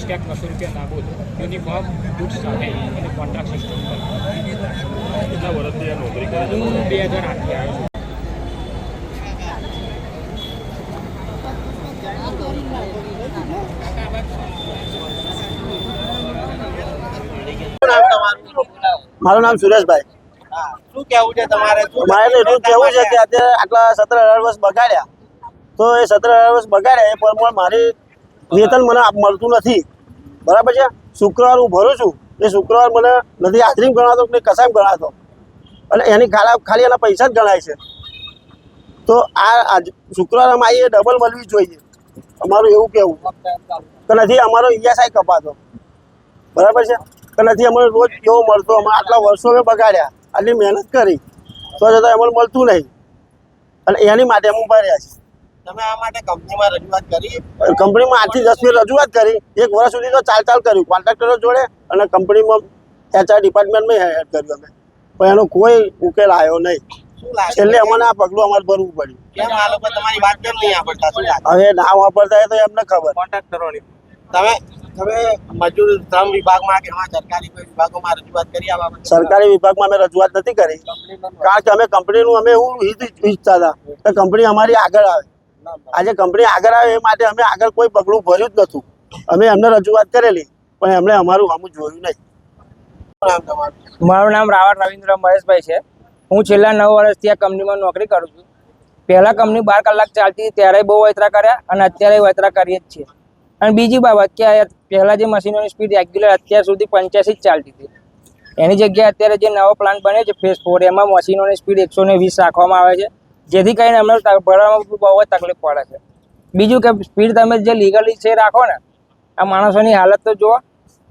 ક્યાંક 200 રૂપિયા ના બોલ યુનિફોર્મ બુટ સાથે અને કોન્ટ્રાક્ટ સિસ્ટમ પર કેટલા વર્ષથી આ નોકરી કરે છે? હું 2008 થી આવ્યો છું. મારું નામ સુરેશભાઈ. શું કેવું છે તમારે? મારે તો એટલું કહેવું છે કે અત્યારે આટલા 17-18 વર્ષ બગાડ્યા, તો એ 17-18 વર્ષ બગાડ્યા એ પ્રમાણે મારી વેતન મને મળતું નથી. બરાબર છે. શુક્રવાર હું ભરું છું, એ શુક્રવાર મને નથી હાજરી ગણાતો કે કસામ ગણાતો, અને એની ખાલી એના પૈસા જ ગણાય છે. તો આ શુક્રવારમાં આવી ડબલ મળવી જોઈએ, અમારું એવું કહેવું કે નથી અમારો ઈએસઆઈ કપાતો. બરાબર છે કે નથી અમને રોજ કેવો મળતો. અમે આટલા વર્ષો અમે બગાડ્યા, આટલી મહેનત કરી, તો છતાં અમને મળતું નહીં, અને એની માટે અમે ઉભા રહ્યા છીએ. તમે આ માટે કંપનીમાં રજૂઆત કરી? કંપનીમાં 8 થી 10 ફેર રજૂઆત કરી. 1 વર્ષ સુધી તો ચાલ કર્યું કોન્ટ્રાક્ટરો જોડે, અને કંપનીમાં HR ડિપાર્ટમેન્ટમાં હેડ કર્યું અમે, પણ એનો કોઈ ઉકેલ આવ્યો નહીં. શું લાગે છેલ્લે અમને આ પગલું અમારે ભરવું પડ્યું. કેમ આ લોકો તમારી વાત કેમ નહીં સાંભળતા? શું લાગે? હવે ના વાપરતા હોય તો એમને ખબર. કોન્ટ્રાક્ટરોની તમે મજૂર શ્રમ વિભાગમાં કે એમાં સરકારી કોઈ વિભાગોમાં રજૂઆત કરી આ બાબતે? સરકારી વિભાગમાં અમે રજૂઆત નથી કરી, કારણ કે અમે કંપનીનું અમે એવું ઈચ્છતા હતા કે કંપની અમારી આગળ આવે. આજે કંપની આગળ આવે એ માટે અમે આગળ કોઈ પગલું ભર્યું જ નહોતું. અમે એમને રજૂઆત કરેલી, પણ એમણે અમારું આમ જોયું નહીં. મારું નામ રાવળ રવિન્દ્ર મહેશભાઈ છે. હું છેલ્લા 9 વર્ષથી આ કંપનીમાં નોકરી કરું છું. પહેલાં કંપની 12 કલાક ચાલતી ત્યારે બહુ વતરા કર્યા, અને અત્યારે વતરા કરીએ જ છીએ. અને બીજી બાબત કે પહેલાં જે મશીનોની સ્પીડ રેગ્યુલર અત્યાર સુધી 85 જ ચાલતી હતી, એની જગ્યાએ અત્યારે જે નવો પ્લાન્ટ બન્યો છે ફેઝ 4, એમાં મશીનોની સ્પીડ 120 રાખવામાં આવે છે, જેથી કરીને અમને ભરવામાં બહુ જ તકલીફ પડે છે. બીજું કે સ્પીડ તમે જે લીગલી છે રાખો ને, આ માણસોની હાલત તો જુઓ.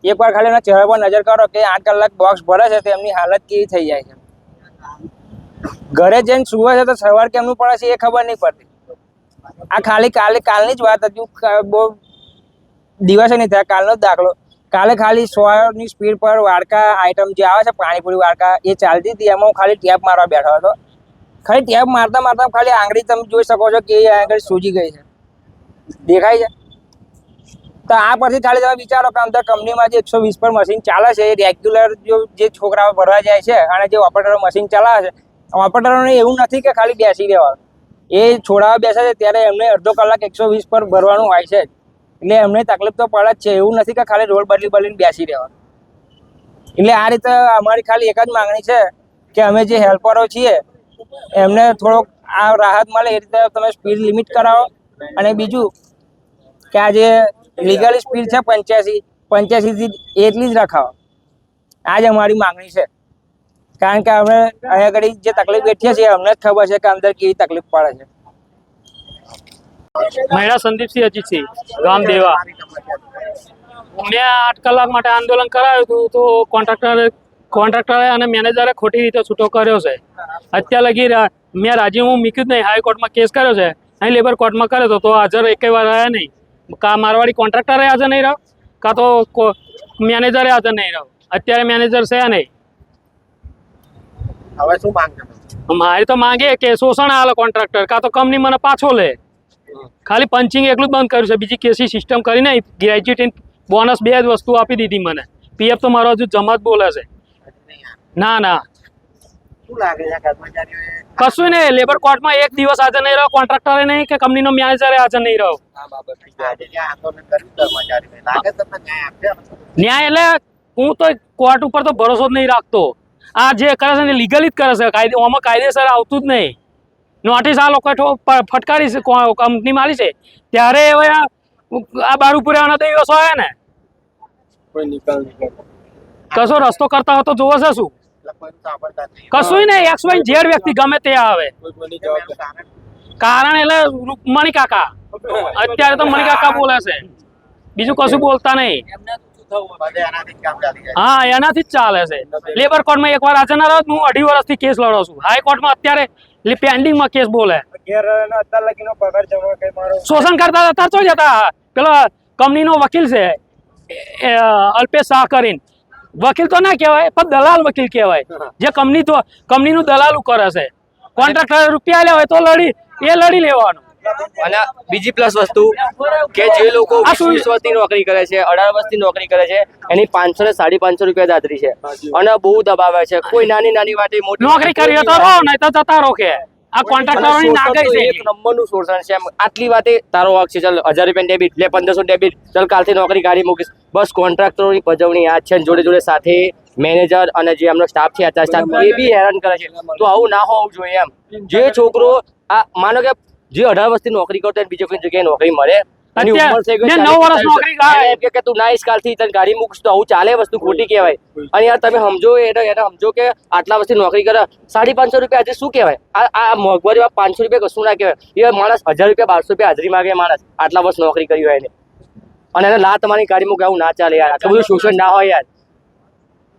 એકવાર ખાલી એના ચહેરા પર નજર કરો કે 8 કલાક બોક્સ ભરે છે, તો એમની હાલત કેવી થઈ જાય છે. ઘરે જઈને સુવે છે તો સવાર કેમનું પડે છે એ ખબર નહીં પડતી. આ ખાલી કાલની જ વાત હતી, બહુ દિવસે નહીં થયા, કાલનો જ દાખલો. કાલે ખાલી 100ની સ્પીડ પર વાડકા આઈટમ જે આવે છે પાણીપુરી વાડકા એ ચાલતી હતી, એમાં હું ખાલી ટેપ મારવા બેઠો હતો. ખાલી ટેપ મારતા ખાલી આંગળી તમે જોઈ શકો છો કે એ આંગળી સૂજી ગઈ છે, દેખાય છે. તો આ પરથી ખાલી તમે વિચારો કે અંદર કંપનીમાં જે 120 પર મશીન ચાલે છે એ રેગ્યુલર જે છોકરાઓ ભરવા જાય છે અને જે ઓપરેટરો મશીન ચલાવે છે, ઓપરેટરોને એવું નથી કે ખાલી બેસી રહેવાનું. એ છોડાવા બેસે છે ત્યારે એમને અડધો કલાક 120 પર ભરવાનું હોય છે, એટલે એમને તકલીફ તો પડે જ છે. એવું નથી કે ખાલી રોડ બદલીને બેસી રહેવાનું. એટલે આ રીતે અમારી ખાલી એક જ માંગણી છે કે અમે જે હેલ્પરો છીએ એમને થોડોક આ રાહત મળે એ રીતે તમે સ્પીડ લિમિટ કરાવો, અને બીજું કે આ જે લીગલી સ્પીડ છે 85 થી એટલી જ રખાવો. આ જ અમારી માંગણી છે, કારણ કે અમે અહીંયા આગળ જે તકલીફ બેઠીએ છીએ અમને જ ખબર છે કે અંદર કેવી તકલીફ પડે છે. મહિલા સંદીપસિંહ અજીતસિંહ, ગામ દેવા. મેં 8 કલાક માટે આંદોલન કરાવ્યું હતું, તો કોન્ટ્રાક્ટરે અને મેનેજરે ખોટી રીતે છૂટો કર્યો છે. અત્યાર લગી મેં રાજીનામું મૂક્યું જ નહીં. હાઈકોર્ટમાં કેસ કર્યો છે, અહીં લેબર કોર્ટમાં કર્યો હતો, તો હાજર એકે વાર રહ્યા નહીં. કા મારવાડી કોન્ટ્રાક્ટરે હાજર નહીં રહ્યો, કાં તો મેનેજરે હાજર નહીં રહ્યો. અત્યારે મેનેજર છે નહીં. હવે શું માંગ છે? મારી તો માંગે કે શોષણ આલે કોન્ટ્રાક્ટર, કાં તો કંપની મને પાછો લે. ખાલી પંચિંગ એટલું જ બંધ કર્યું છે, બીજી કેસી સિસ્ટમ કરીને ગ્રેજ્યુએટી બોનસ 2 જ વસ્તુ આપી દીધી મને. PF તો મારો હજુ જમા જ બોલે છે. ના શું લાગે છે કર્મચારીઓએ? કશું નહીં. લેબર કોર્ટમાં 1 દિવસ હાજર નહીં રહ્યો, કોન્ટ્રાક્ટરે નહીં કે કંપનીનો મેનેજરે હાજર નહીં રહ્યો. આજે જે આંદોલન કર્યું કર્મચારીઓએ, લાગે તમને ન્યાય આપશે? ન્યાય એટલે હું તો કોર્ટ ઉપર તો ભરોસો જ નહીં રાખતો. આ જે કરે છે ને લીગલી જ કરે છે, આમાં કાયદેસર આવતું જ નહીં. નોટિસ આ લોકો ફટકારી છે કંપની મારી છે, ત્યારે હવે આ બારુપુરાના દિવસો આવ્યા ને, કશો રસ્તો કરતા હોય તો જોવો છે શું? કશું નહીં. XYZ વ્યક્તિ ગમે તે આવે. કારણ એટલે મણિકાકા, અત્યારે તો મણિકાકા બોલે છે, બીજું કશું બોલતા નહીં. હા, એનાથી જ ચાલે છે. લેબર કોર્ટમાં એકવાર હાજર ના રહ્યો, હું 2.5 વર્ષથી કેસ લડો છું. હાઈકોર્ટમાં અત્યારે પેન્ડિંગમાં કેસ બોલે. શોષણ કરતા હતા તો જતા. પેલા કંપનીનો વકીલ છે અલ્પેશ શાહ કરીને, વકીલ તો ના કહેવાય પણ દલાલ વકીલ કહેવાય, જે કંપનીનું દલાલું કરે છે. કોન્ટ્રાક્ટર રૂપિયા લે હોય તો લડી લેવાનું. અને બીજી પ્લસ વસ્તુ કે જે લોકો 20 વર્ષની નોકરી કરે છે, 18 વર્ષની નોકરી કરે છે, એની 500 ને 550 રૂપિયા દાદરી છે અને બહુ દબાવે છે. કોઈ નાની નાની વાતે મોટી નોકરી કરી તો રહો નહીં તો જતા રહો કે આ કોન્ટ્રાક્ટરોની નાગઈ છે. એક નંબરનું શોષણ છે. આટલી વાતે તારો હક છે, ચાલ 1000 રૂપિયા ડેબિટ લે, 1500 ડેબિટ, ચાલ કાલથી નોકરી કાઢી મૂકીશ. બસ કોન્ટ્રાક્ટરોની પજવણી આ છે. જોડે જોડે સાથે મેનેજર અને જે એમનો સ્ટાફ છે, આચાર સ્ટાફ, એ બી હેરાન કરે છે. તો આવું ના હોવું જોઈએ એમ. જે છોકરો આ માનો કે જે 18 વર્ષથી નોકરી કરતો હોય બીજો કોઈ જગ્યાએ નોકરી મળે, એની ઉંમર થઈ ગઈ 9 વર્ષ નોકરી કરે, એમ કે તું ના આવીશ કાલથી તને ગાડી મૂકીશ, તો આવું ચાલે? વસ્તુ ખોટી કહેવાય. અને યાર તમે સમજો એને સમજો કે આટલા વર્ષથી નોકરી કરે, 550 રૂપિયા આજે શું કહેવાય? આ મોંઘવારીમાં 500 રૂપિયા કશું ના કહેવાય. એ માણસ 1000 રૂપિયા 1200 રૂપિયા હાજરી માગે માણસ, આટલા વર્ષ નોકરી કરી હોય એને, અને એને લા તમારી ગાડી મૂકે, આવું ના ચાલે યાર. આટલું બધું શોષણ ના હોય યાર.